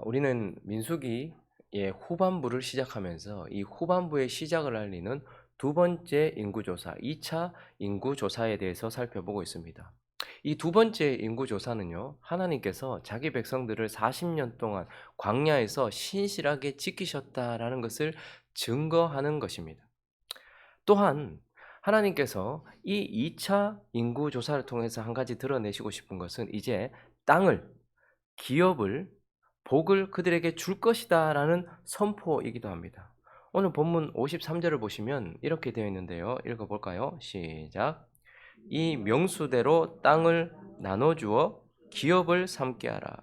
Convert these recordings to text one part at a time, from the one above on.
우리는 민수기의 후반부를 시작하면서 이 후반부의 시작을 알리는 두 번째 인구조사, 2차 인구조사에 대해서 살펴보고 있습니다. 이 두 번째 인구조사는요, 하나님께서 자기 백성들을 40년 동안 광야에서 신실하게 지키셨다라는 것을 증거하는 것입니다. 또한 하나님께서 이 2차 인구조사를 통해서 한 가지 드러내시고 싶은 것은 이제 땅을, 기업을, 복을 그들에게 줄 것이다라는 선포이기도 합니다. 오늘 본문 53절을 보시면 이렇게 되어 있는데요. 읽어볼까요? 시작. 이 명수대로 땅을 나눠주어 기업을 삼게 하라.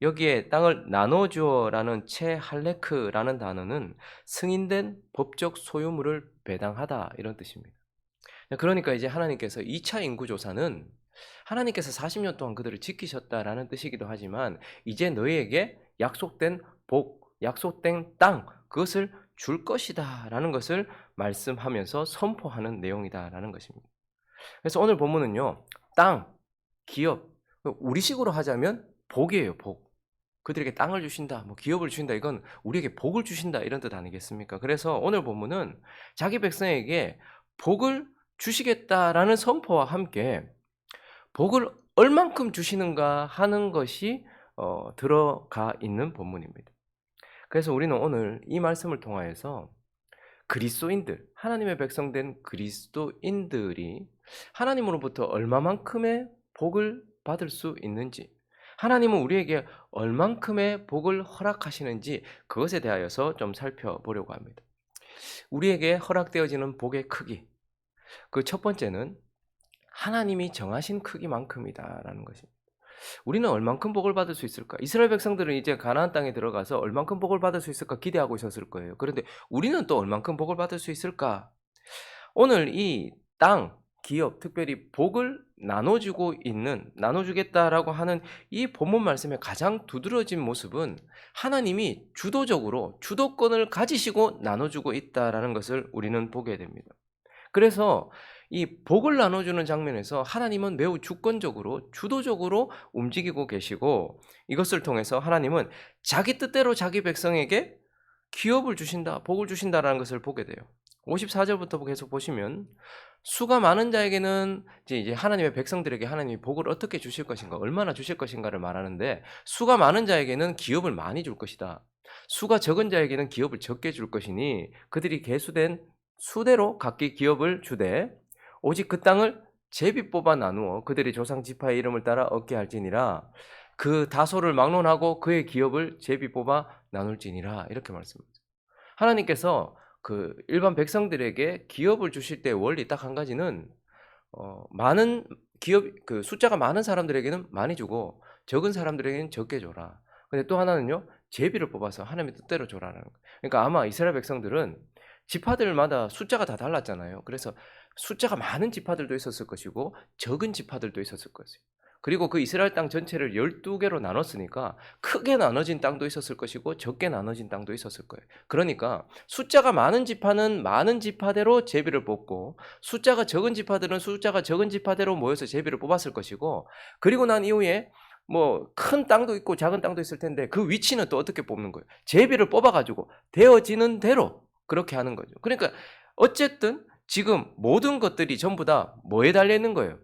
여기에 땅을 나눠주어라는 체할레크라는 단어는 승인된 법적 소유물을 배당하다 이런 뜻입니다. 그러니까 이제 하나님께서 2차 인구조사는 하나님께서 40년 동안 그들을 지키셨다라는 뜻이기도 하지만 이제 너희에게 약속된 복, 약속된 땅, 그것을 줄 것이다라는 것을 말씀하면서 선포하는 내용이다라는 것입니다. 그래서 오늘 본문은요, 땅, 기업, 우리식으로 하자면 복이에요, 복. 그들에게 땅을 주신다, 뭐 기업을 주신다, 이건 우리에게 복을 주신다 이런 뜻 아니겠습니까? 그래서 오늘 본문은 자기 백성에게 복을 주시겠다라는 선포와 함께 복을 얼만큼 주시는가 하는 것이 들어가 있는 본문입니다. 그래서 우리는 오늘 이 말씀을 통하여서 그리스도인들, 하나님의 백성된 그리스도인들이 하나님으로부터 얼마만큼의 복을 받을 수 있는지, 하나님은 우리에게 얼만큼의 복을 허락하시는지 그것에 대하여서 좀 살펴보려고 합니다. 우리에게 허락되어지는 복의 크기, 그 첫 번째는 하나님이 정하신 크기만큼이다라는 것입니다. 우리는 얼만큼 복을 받을 수 있을까? 이스라엘 백성들은 이제 가나안 땅에 들어가서 얼만큼 복을 받을 수 있을까 기대하고 있었을 거예요. 그런데 우리는 또 얼만큼 복을 받을 수 있을까? 오늘 이 땅, 기업, 특별히 복을 나눠주겠다라고 하는 이 본문 말씀의 가장 두드러진 모습은 하나님이 주도적으로 주도권을 가지시고 나눠주고 있다라는 것을 우리는 보게 됩니다. 그래서 이 복을 나눠주는 장면에서 하나님은 매우 주권적으로 주도적으로 움직이고 계시고, 이것을 통해서 하나님은 자기 뜻대로 자기 백성에게 기업을 주신다, 복을 주신다라는 것을 보게 돼요. 54절부터 계속 보시면 수가 많은 자에게는 이제 하나님의 백성들에게 하나님이 복을 어떻게 주실 것인가, 얼마나 주실 것인가를 말하는데, 수가 많은 자에게는 기업을 많이 줄 것이다. 수가 적은 자에게는 기업을 적게 줄 것이니 그들이 계수된 수대로 각기 기업을 주되 오직 그 땅을 제비 뽑아 나누어 그들의 조상 지파의 이름을 따라 얻게 할지니라. 그 다소를 막론하고 그의 기업을 제비 뽑아 나눌지니라. 이렇게 말씀합니다. 하나님께서 그 일반 백성들에게 기업을 주실 때 원리 딱 한 가지는 많은 기업, 그 숫자가 많은 사람들에게는 많이 주고 적은 사람들에게는 적게 줘라. 근데 또 하나는요, 제비를 뽑아서 하나님의 뜻대로 줘라는 거예요. 그러니까 아마 이스라엘 백성들은 지파들마다 숫자가 다 달랐잖아요. 그래서 숫자가 많은 지파들도 있었을 것이고 적은 지파들도 있었을 것이에요. 그리고 그 이스라엘 땅 전체를 12개로 나눴으니까 크게 나눠진 땅도 있었을 것이고 적게 나눠진 땅도 있었을 거예요. 그러니까 숫자가 많은 지파는 많은 지파대로 제비를 뽑고, 숫자가 적은 지파들은 숫자가 적은 지파대로 모여서 제비를 뽑았을 것이고, 그리고 난 이후에 뭐 큰 땅도 있고 작은 땅도 있을 텐데 그 위치는 또 어떻게 뽑는 거예요? 제비를 뽑아가지고 되어지는 대로 그렇게 하는 거죠. 그러니까 어쨌든 지금 모든 것들이 전부 다 뭐에 달려 있는 거예요?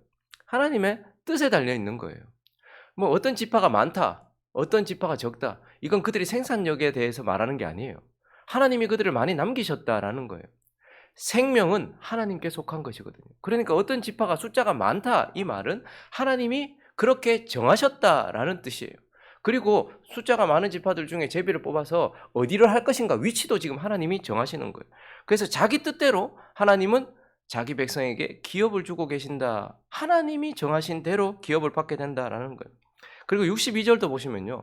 하나님의 뜻에 달려 있는 거예요. 뭐 어떤 지파가 많다, 어떤 지파가 적다, 이건 그들이 생산력에 대해서 말하는 게 아니에요. 하나님이 그들을 많이 남기셨다라는 거예요. 생명은 하나님께 속한 것이거든요. 그러니까 어떤 지파가 숫자가 많다, 이 말은 하나님이 그렇게 정하셨다라는 뜻이에요. 그리고 숫자가 많은 지파들 중에 제비를 뽑아서 어디를 할 것인가, 위치도 지금 하나님이 정하시는 거예요. 그래서 자기 뜻대로 하나님은 자기 백성에게 기업을 주고 계신다. 하나님이 정하신 대로 기업을 받게 된다라는 거예요. 그리고 62절도 보시면요,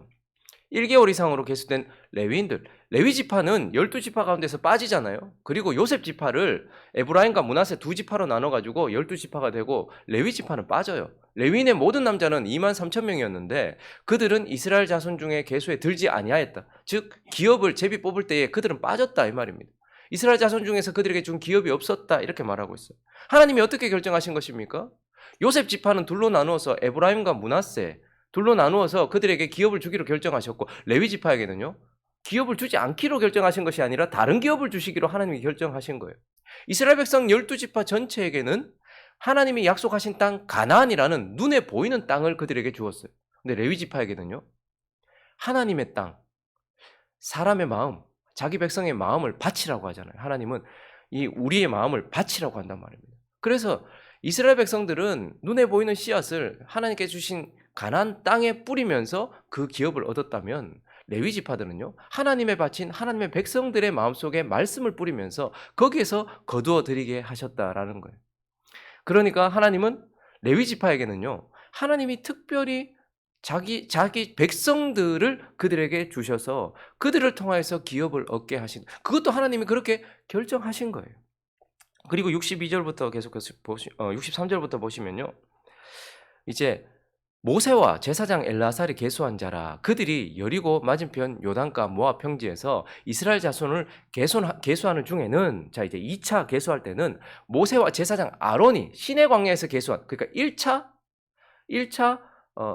1개월 이상으로 계수된 레위인들, 레위 지파는 12지파 가운데서 빠지잖아요. 그리고 요셉 지파를 에브라임과 므낫세 두 지파로 나눠가지고 12지파가 되고 레위 지파는 빠져요. 레위인의 모든 남자는 23,000명이었는데 그들은 이스라엘 자손 중에 계수에 들지 아니하였다. 즉 기업을 제비 뽑을 때에 그들은 빠졌다 이 말입니다. 이스라엘 자손 중에서 그들에게 준 기업이 없었다 이렇게 말하고 있어요. 하나님이 어떻게 결정하신 것입니까? 요셉 지파는 둘로 나누어서 에브라임과 므낫세 둘로 나누어서 그들에게 기업을 주기로 결정하셨고, 레위 지파에게는요, 기업을 주지 않기로 결정하신 것이 아니라 다른 기업을 주시기로 하나님이 결정하신 거예요. 이스라엘 백성 12지파 전체에게는 하나님이 약속하신 땅 가나안이라는 눈에 보이는 땅을 그들에게 주었어요. 근데 레위 지파에게는요, 하나님의 땅, 사람의 마음, 자기 백성의 마음을 바치라고 하잖아요. 하나님은 이 우리의 마음을 바치라고 한단 말입니다. 그래서 이스라엘 백성들은 눈에 보이는 씨앗을 하나님께 주신 가나안 땅에 뿌리면서 그 기업을 얻었다면, 레위 지파들은요, 하나님의 바친 하나님의 백성들의 마음속에 말씀을 뿌리면서 거기에서 거두어 드리게 하셨다라는 거예요. 그러니까 하나님은 레위 지파에게는요, 하나님이 특별히 자기 백성들을 그들에게 주셔서 그들을 통하여서 기업을 얻게 하신, 그것도 하나님이 그렇게 결정하신 거예요. 그리고 62절부터 계속해서 63절부터 보시면요, 이제 모세와 제사장 엘라살이 계수한 자라, 그들이 여리고 맞은편 요단가 모압 평지에서 이스라엘 자손을 계수하는 중에는, 자 이제 2차 계수할 때는 모세와 제사장 아론이 시내 광야에서 계수한, 그러니까 1차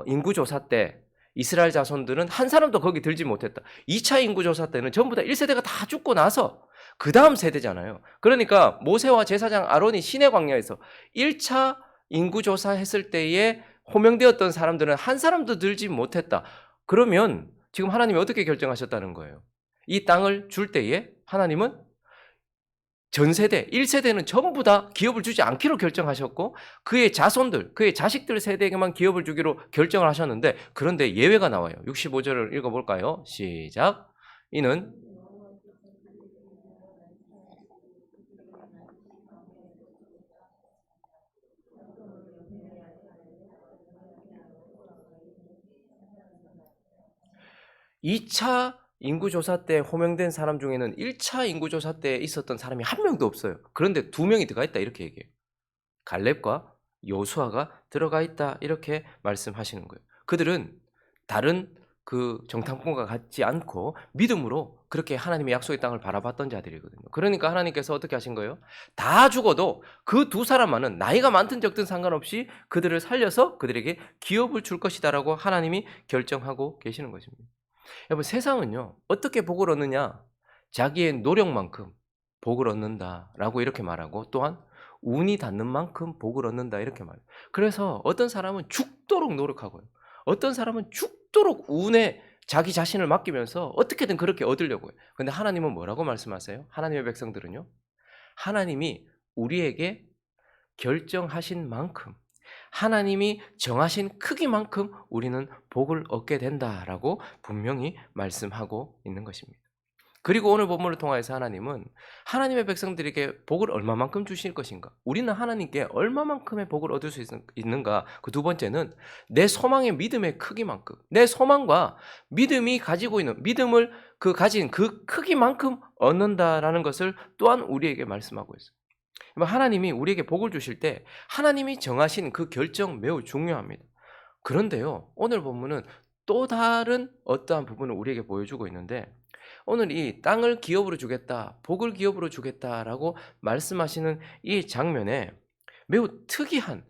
인구조사 때 이스라엘 자손들은 한 사람도 거기 들지 못했다. 2차 인구조사 때는 전부 다 1세대가 다 죽고 나서 그 다음 세대잖아요. 그러니까 모세와 제사장 아론이 시내 광야에서 1차 인구조사 했을 때에 호명되었던 사람들은 한 사람도 들지 못했다. 그러면 지금 하나님이 어떻게 결정하셨다는 거예요? 이 땅을 줄 때에 하나님은 전 세대, 1세대는 전부 다 기업을 주지 않기로 결정하셨고, 그의 자손들, 그의 자식들 세대에게만 기업을 주기로 결정을 하셨는데, 그런데 예외가 나와요. 65절을 읽어볼까요? 시작. 이는 2차 인구조사 때 호명된 사람 중에는 1차 인구조사 때 있었던 사람이 한 명도 없어요. 그런데 2명이 들어가 있다 이렇게 얘기해요. 갈렙과 요수아가 들어가 있다 이렇게 말씀하시는 거예요. 그들은 다른 그 정탐꾼과 같지 않고 믿음으로 그렇게 하나님의 약속의 땅을 바라봤던 자들이거든요. 그러니까 하나님께서 어떻게 하신 거예요? 다 죽어도 그 두 사람만은 나이가 많든 적든 상관없이 그들을 살려서 그들에게 기업을 줄 것이다라고 하나님이 결정하고 계시는 것입니다. 여러분, 세상은요, 어떻게 복을 얻느냐? 자기의 노력만큼 복을 얻는다라고 이렇게 말하고, 또한 운이 닿는 만큼 복을 얻는다 이렇게 말해요. 그래서 어떤 사람은 죽도록 노력하고요, 어떤 사람은 죽도록 운에 자기 자신을 맡기면서 어떻게든 그렇게 얻으려고 해요. 근데 하나님은 뭐라고 말씀하세요? 하나님의 백성들은요, 하나님이 우리에게 결정하신 만큼, 하나님이 정하신 크기만큼 우리는 복을 얻게 된다라고 분명히 말씀하고 있는 것입니다. 그리고 오늘 본문을 통해서 하나님은 하나님의 백성들에게 복을 얼마만큼 주실 것인가, 우리는 하나님께 얼마만큼의 복을 얻을 수 있는가, 그 두 번째는 내 소망의 믿음의 크기만큼, 내 소망과 믿음이 가지고 있는 믿음을 가진 그 크기만큼 얻는다라는 것을 또한 우리에게 말씀하고 있어요. 하나님이 우리에게 복을 주실 때 하나님이 정하신 그 결정 매우 중요합니다. 그런데요, 오늘 본문은 또 다른 어떠한 부분을 우리에게 보여주고 있는데, 오늘 이 땅을 기업으로 주겠다, 복을 기업으로 주겠다라고 말씀하시는 이 장면에 매우 특이한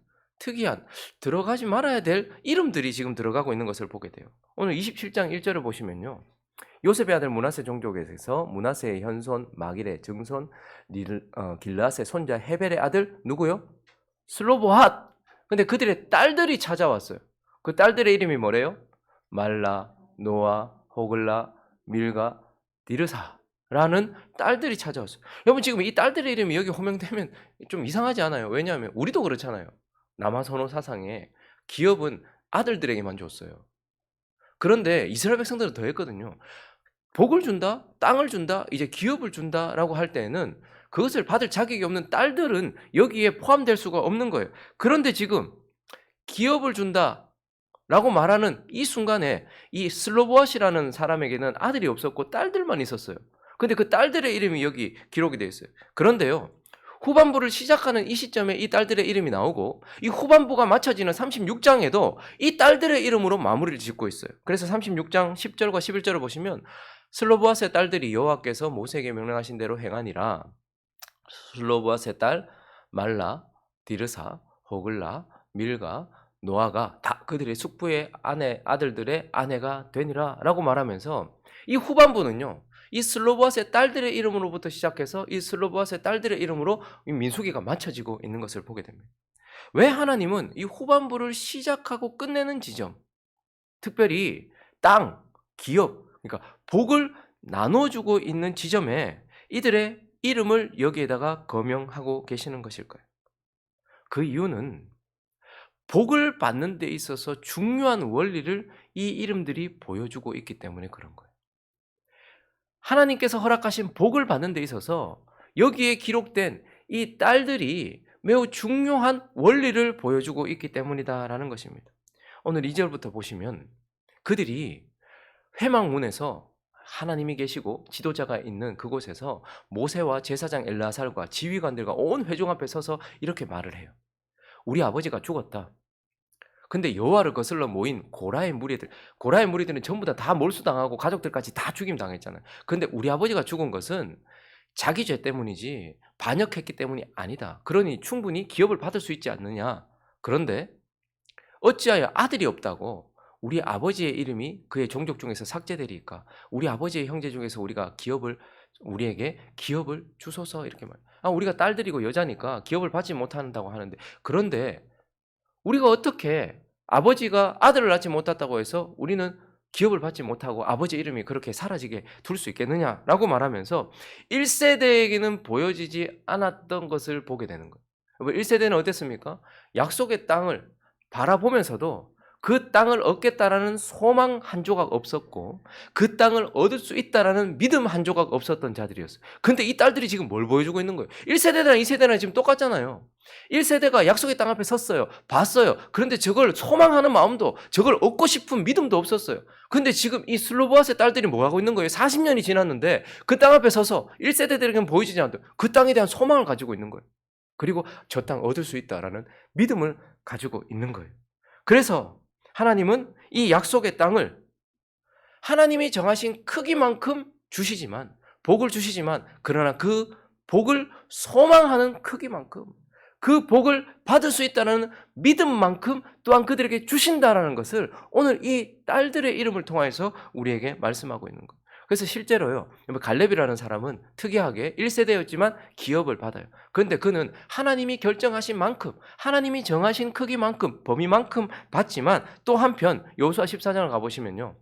들어가지 말아야 될 이름들이 지금 들어가고 있는 것을 보게 돼요. 오늘 27장 1절을 보시면요, 요셉의 아들 므낫세 종족에서 므낫세의 현손 마길의 증손 길앗의 손자 헤벨의 아들 누구요? 슬로보핫. 근데 그들의 딸들이 찾아왔어요. 그 딸들의 이름이 뭐래요? 말라, 노아, 호글라, 밀가, 디르사라는 딸들이 찾아왔어요. 여러분, 지금 이 딸들의 이름이 여기 호명되면 좀 이상하지 않아요? 왜냐하면 우리도 그렇잖아요. 남아선호 사상에 기업은 아들들에게만 줬어요. 그런데 이스라엘 백성들은 더 했거든요. 복을 준다, 땅을 준다, 이제 기업을 준다라고 할 때는 그것을 받을 자격이 없는 딸들은 여기에 포함될 수가 없는 거예요. 그런데 지금 기업을 준다라고 말하는 이 순간에 이 슬로보앗이라는 사람에게는 아들이 없었고 딸들만 있었어요. 근데 그 딸들의 이름이 여기 기록이 되어 있어요. 그런데요, 후반부를 시작하는 이 시점에 이 딸들의 이름이 나오고, 이 후반부가 맞춰지는 36장에도 이 딸들의 이름으로 마무리를 짓고 있어요. 그래서 36장 10절과 11절을 보시면 슬로보앗의 딸들이 여호와께서 모세에게 명령하신 대로 행하니라. 슬로보앗의 딸 말라, 디르사, 호글라, 밀가, 노아가 다 그들의 숙부의 아들들의 아내가 되니라라고 말하면서 이 후반부는요. 이 슬로보아스의 딸들의 이름으로부터 시작해서 이 슬로보아스의 딸들의 이름으로 이 민수기가 맞춰지고 있는 것을 보게 됩니다. 왜 하나님은 이 후반부를 시작하고 끝내는 지점, 특별히 땅, 기업, 그러니까 복을 나눠주고 있는 지점에 이들의 이름을 여기에다가 거명하고 계시는 것일까요? 그 이유는 복을 받는 데 있어서 중요한 원리를 이 이름들이 보여주고 있기 때문에 그런 거예요. 하나님께서 허락하신 복을 받는 데 있어서 여기에 기록된 이 딸들이 매우 중요한 원리를 보여주고 있기 때문이다라는 것입니다. 오늘 2절부터 보시면 그들이 회막문에서 하나님이 계시고 지도자가 있는 그곳에서 모세와 제사장 엘르아살과 지휘관들과 온 회중 앞에 서서 이렇게 말을 해요. 우리 아버지가 죽었다. 근데 여호와를 거슬러 모인 고라의 무리들은 전부 다 몰수당하고 가족들까지 다 죽임 당했잖아요. 근데 우리 아버지가 죽은 것은 자기 죄 때문이지 반역했기 때문이 아니다. 그러니 충분히 기업을 받을 수 있지 않느냐. 그런데 어찌하여 아들이 없다고 우리 아버지의 이름이 그의 종족 중에서 삭제되리까? 우리 아버지의 형제 중에서 우리에게 기업을 주소서 이렇게 말. 우리가 딸들이고 여자니까 기업을 받지 못한다고 하는데, 그런데 우리가 어떻게 아버지가 아들을 낳지 못했다고 해서 우리는 기업을 받지 못하고 아버지 이름이 그렇게 사라지게 둘 수 있겠느냐라고 말하면서 1세대에게는 보여지지 않았던 것을 보게 되는 거예요. 1세대는 어땠습니까? 약속의 땅을 바라보면서도 그 땅을 얻겠다라는 소망 한 조각 없었고 그 땅을 얻을 수 있다라는 믿음 한 조각 없었던 자들이었어요. 근데 이 딸들이 지금 뭘 보여주고 있는 거예요? 1세대랑 2세대랑 지금 똑같잖아요. 1세대가 약속의 땅 앞에 섰어요. 봤어요. 그런데 저걸 소망하는 마음도, 저걸 얻고 싶은 믿음도 없었어요. 근데 지금 이 슬로보아스의 딸들이 뭐 하고 있는 거예요? 40년이 지났는데 그 땅 앞에 서서 1세대들에게는 보이지지 않던 그 땅에 대한 소망을 가지고 있는 거예요. 그리고 저 땅 얻을 수 있다라는 믿음을 가지고 있는 거예요. 그래서 하나님은 이 약속의 땅을 하나님이 정하신 크기만큼 주시지만, 복을 주시지만, 그러나 그 복을 소망하는 크기만큼, 그 복을 받을 수 있다는 믿음만큼 또한 그들에게 주신다라는 것을 오늘 이 딸들의 이름을 통해서 우리에게 말씀하고 있는 거예요. 그래서 실제로요, 갈렙이라는 사람은 특이하게 1세대였지만 기업을 받아요. 그런데 그는 하나님이 결정하신 만큼, 하나님이 정하신 크기만큼, 범위만큼 받지만 또 한편 여호수아 14장을 가보시면요,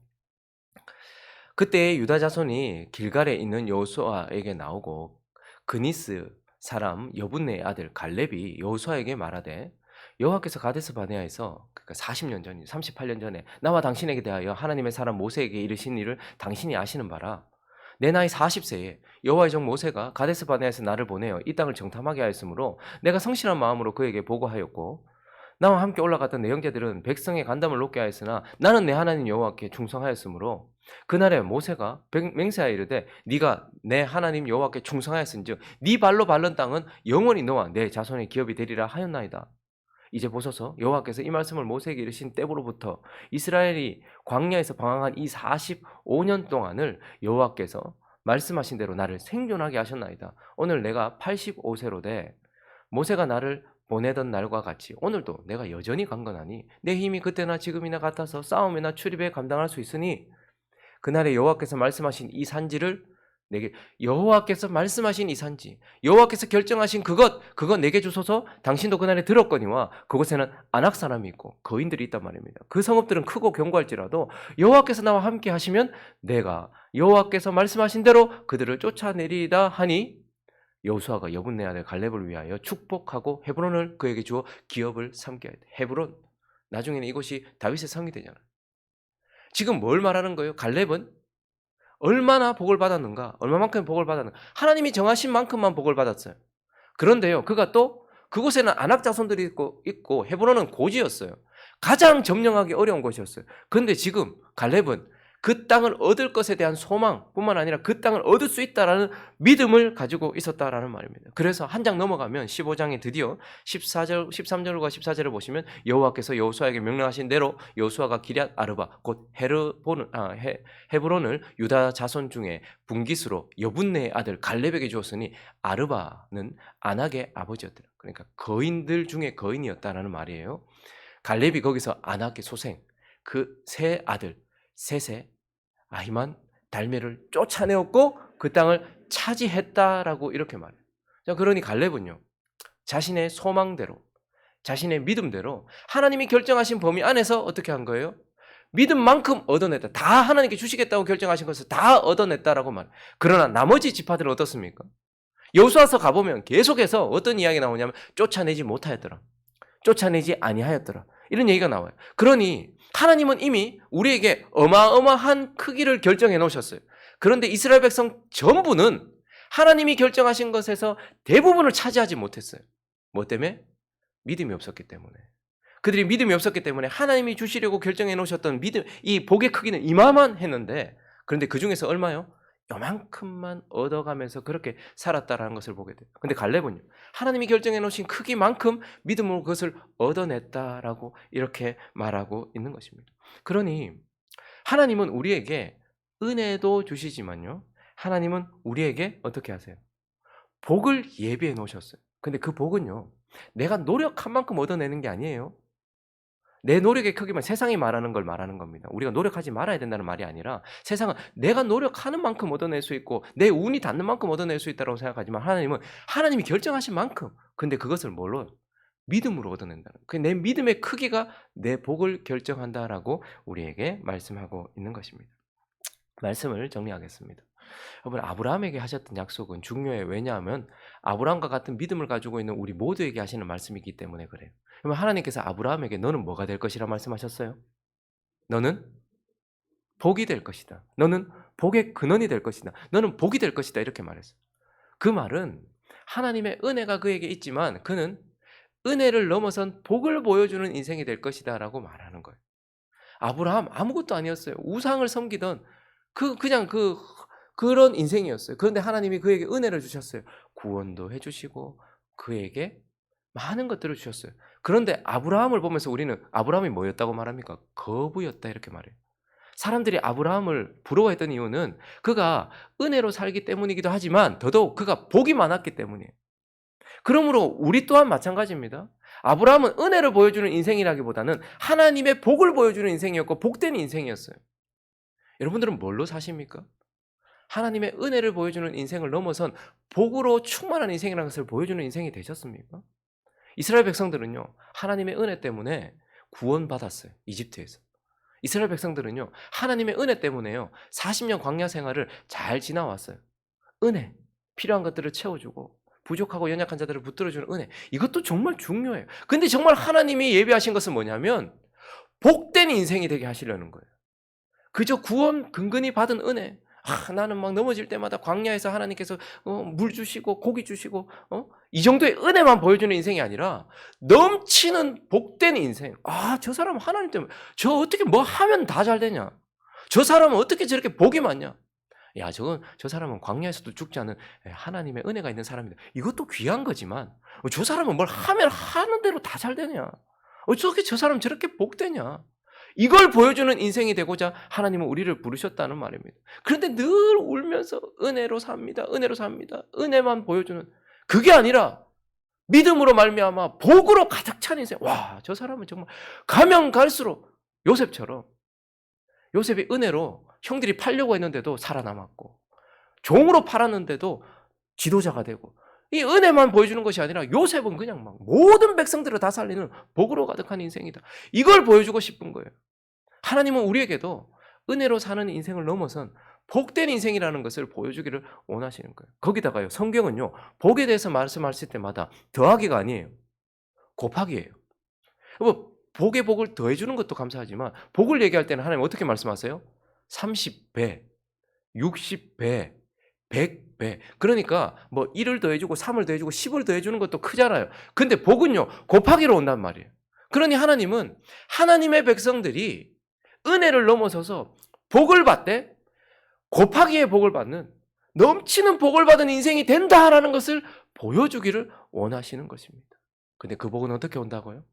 그때 유다 자손이 길갈에 있는 여호수아에게 나오고 그니스 사람 여분네의 아들 갈렙이 여호수아에게 말하되 여호와께서 가데스 바네아에서, 그러니까 40년 전, 38년 전에 나와 당신에게 대하여 하나님의 사람 모세에게 이르신 일을 당신이 아시는 바라. 내 나이 40세에 여호와의 종 모세가 가데스 바네아에서 나를 보내어 이 땅을 정탐하게 하였으므로 내가 성실한 마음으로 그에게 보고하였고 나와 함께 올라갔던 내 형제들은 백성의 간담을 높게 하였으나 나는 내 하나님 여호와께 충성하였으므로 그날에 모세가 맹세하여 이르되 네가 내 하나님 여호와께 충성하였은즉 네 발로 밟는 땅은 영원히 너와 내 자손의 기업이 되리라 하였나이다. 이제 보소서, 여호와께서 이 말씀을 모세에게 이르신 때부로부터 이스라엘이 광야에서 방황한 이 45년 동안을 여호와께서 말씀하신 대로 나를 생존하게 하셨나이다. 오늘 내가 85세로 돼 모세가 나를 보내던 날과 같이 오늘도 내가 여전히 강건하니 내 힘이 그때나 지금이나 같아서 싸움이나 출입에 감당할 수 있으니 그날에 여호와께서 말씀하신 이 산지를 내게, 여호와께서 말씀하신 이 산지, 여호와께서 결정하신 그것 내게 주소서. 당신도 그날에 들었거니와 그곳에는 아낙 사람이 있고 거인들이 있단 말입니다. 그 성읍들은 크고 견고할지라도 여호와께서 나와 함께 하시면 내가 여호와께서 말씀하신 대로 그들을 쫓아내리이다 하니 여호수아가 여분네 아들 갈렙을 위하여 축복하고 헤브론을 그에게 주어 기업을 삼게 하였다. 헤브론, 나중에는 이곳이 다윗의 성이 되잖아요. 지금 뭘 말하는 거예요? 갈렙은 얼마나 복을 받았는가? 얼마만큼 복을 받았는가? 하나님이 정하신 만큼만 복을 받았어요. 그런데요, 그가 또 그곳에는 아낙 자손들이 있고 헤브론은 고지였어요. 가장 점령하기 어려운 곳이었어요. 그런데 지금 갈렙은 그 땅을 얻을 것에 대한 소망뿐만 아니라 그 땅을 얻을 수 있다라는 믿음을 가지고 있었다라는 말입니다. 그래서 한 장 넘어가면 15장에 드디어 13절과 14절을 보시면 여호와께서 여호수아에게 명령하신 대로 여호수아가 기럇 아르바 곧 헤브론을 유다 자손 중에 분깃으로 여분네의 아들 갈렙에게 주었으니 아르바는 아낙의 아버지였더라. 그러니까 거인들 중에 거인이었다라는 말이에요. 갈렙이 거기서 아낙의 소생, 그 세 아들 셋의 아히만, 달메를 쫓아내었고 그 땅을 차지했다라고 이렇게 말해요. 자, 그러니 갈렙은요, 자신의 소망대로, 자신의 믿음대로 하나님이 결정하신 범위 안에서 어떻게 한 거예요? 믿음만큼 얻어냈다. 다 하나님께 주시겠다고 결정하신 것을 다 얻어냈다라고 말해요. 그러나 나머지 지파들은 어떻습니까? 여호수아서 가보면 계속해서 어떤 이야기 나오냐면 쫓아내지 못하였더라. 쫓아내지 아니하였더라. 이런 얘기가 나와요. 그러니 하나님은 이미 우리에게 어마어마한 크기를 결정해 놓으셨어요. 그런데 이스라엘 백성 전부는 하나님이 결정하신 것에서 대부분을 차지하지 못했어요. 뭐 때문에? 믿음이 없었기 때문에. 그들이 믿음이 없었기 때문에 하나님이 주시려고 결정해 놓으셨던 믿음, 이 복의 크기는 이마만 했는데, 그런데 그 중에서 얼마요? 요만큼만 얻어가면서 그렇게 살았다라는 것을 보게 돼요. 근데 갈렙은요, 하나님이 결정해 놓으신 크기만큼 믿음으로 그것을 얻어냈다라고 이렇게 말하고 있는 것입니다. 그러니 하나님은 우리에게 은혜도 주시지만요, 하나님은 우리에게 어떻게 하세요? 복을 예비해 놓으셨어요. 근데 그 복은요, 내가 노력한 만큼 얻어내는 게 아니에요. 내 노력의 크기만 세상이 말하는 걸 말하는 겁니다. 우리가 노력하지 말아야 된다는 말이 아니라, 세상은 내가 노력하는 만큼 얻어낼 수 있고 내 운이 닿는 만큼 얻어낼 수 있다고 생각하지만, 하나님은 하나님이 결정하신 만큼, 근데 그것을 뭘로? 믿음으로 얻어낸다는 거예요. 내 믿음의 크기가 내 복을 결정한다라고 우리에게 말씀하고 있는 것입니다. 말씀을 정리하겠습니다. 여러분, 아브라함에게 하셨던 약속은 중요해요. 왜냐하면 아브라함과 같은 믿음을 가지고 있는 우리 모두에게 하시는 말씀이기 때문에 그래요. 그러면 하나님께서 아브라함에게 너는 뭐가 될 것이라 말씀하셨어요? 너는 복이 될 것이다. 너는 복의 근원이 될 것이다. 너는 복이 될 것이다. 이렇게 말했어요. 그 말은 하나님의 은혜가 그에게 있지만 그는 은혜를 넘어선 복을 보여주는 인생이 될 것이다 라고 말하는 거예요. 아브라함 아무것도 아니었어요. 우상을 섬기던 그런 인생이었어요. 그런데 하나님이 그에게 은혜를 주셨어요. 구원도 해주시고 그에게 많은 것들을 주셨어요. 그런데 아브라함을 보면서 우리는 아브라함이 뭐였다고 말합니까? 거부였다 이렇게 말해요. 사람들이 아브라함을 부러워했던 이유는 그가 은혜로 살기 때문이기도 하지만 더더욱 그가 복이 많았기 때문이에요. 그러므로 우리 또한 마찬가지입니다. 아브라함은 은혜를 보여주는 인생이라기보다는 하나님의 복을 보여주는 인생이었고 복된 인생이었어요. 여러분들은 뭘로 사십니까? 하나님의 은혜를 보여주는 인생을 넘어선 복으로 충만한 인생이라는 것을 보여주는 인생이 되셨습니까? 이스라엘 백성들은요, 하나님의 은혜 때문에 구원받았어요. 이집트에서. 이스라엘 백성들은요, 하나님의 은혜 때문에요, 40년 광야 생활을 잘 지나왔어요. 은혜, 필요한 것들을 채워주고 부족하고 연약한 자들을 붙들어주는 은혜, 이것도 정말 중요해요. 근데 정말 하나님이 예비하신 것은 뭐냐면 복된 인생이 되게 하시려는 거예요. 그저 구원 근근히 받은 은혜, 나는 막 넘어질 때마다 광야에서 하나님께서 물 주시고 고기 주시고 이 정도의 은혜만 보여주는 인생이 아니라 넘치는 복된 인생. 저 사람 하나님 때문에 저 어떻게 뭐 하면 다 잘 되냐, 저 사람은 어떻게 저렇게 복이 많냐, 저 사람은 광야에서도 죽지 않은 하나님의 은혜가 있는 사람이다. 이것도 귀한 거지만 저 사람은 뭘 하면 하는 대로 다 잘 되냐, 어떻게 저 사람 저렇게 복되냐, 이걸 보여주는 인생이 되고자 하나님은 우리를 부르셨다는 말입니다. 그런데 늘 울면서 은혜로 삽니다. 은혜로 삽니다. 은혜만 보여주는, 그게 아니라 믿음으로 말미암아 복으로 가득 찬 인생. 저 사람은 정말 가면 갈수록 요셉처럼, 요셉이 은혜로 형들이 팔려고 했는데도 살아남았고 종으로 팔았는데도 지도자가 되고, 이 은혜만 보여주는 것이 아니라 요셉은 그냥 막 모든 백성들을 다 살리는 복으로 가득한 인생이다. 이걸 보여주고 싶은 거예요. 하나님은 우리에게도 은혜로 사는 인생을 넘어선 복된 인생이라는 것을 보여주기를 원하시는 거예요. 거기다가요, 성경은요, 복에 대해서 말씀하실 때마다 더하기가 아니에요. 곱하기예요. 복에 복을 더해주는 것도 감사하지만 복을 얘기할 때는 하나님 어떻게 말씀하세요? 30배, 60배, 100배. 그러니까 뭐 1을 더해주고 3을 더해주고 10을 더해주는 것도 크잖아요. 근데 복은요, 곱하기로 온단 말이에요. 그러니 하나님은 하나님의 백성들이 은혜를 넘어서서 복을 받되 곱하기의 복을 받는, 넘치는 복을 받은 인생이 된다라는 것을 보여주기를 원하시는 것입니다. 근데 그 복은 어떻게 온다고요?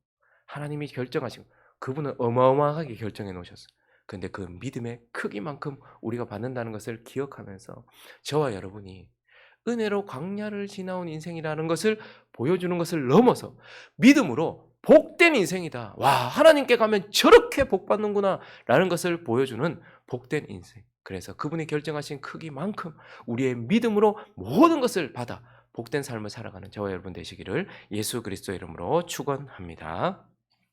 하나님이 결정하시고 그분은 어마어마하게 결정해 놓으셨어요. 근데 그 믿음의 크기만큼 우리가 받는다는 것을 기억하면서 저와 여러분이 은혜로 광야를 지나온 인생이라는 것을 보여주는 것을 넘어서 믿음으로 복된 인생이다. 와, 하나님께 가면 저렇게 복 받는구나 라는 것을 보여주는 복된 인생. 그래서 그분이 결정하신 크기만큼 우리의 믿음으로 모든 것을 받아 복된 삶을 살아가는 저와 여러분 되시기를 예수 그리스도 이름으로 축원합니다.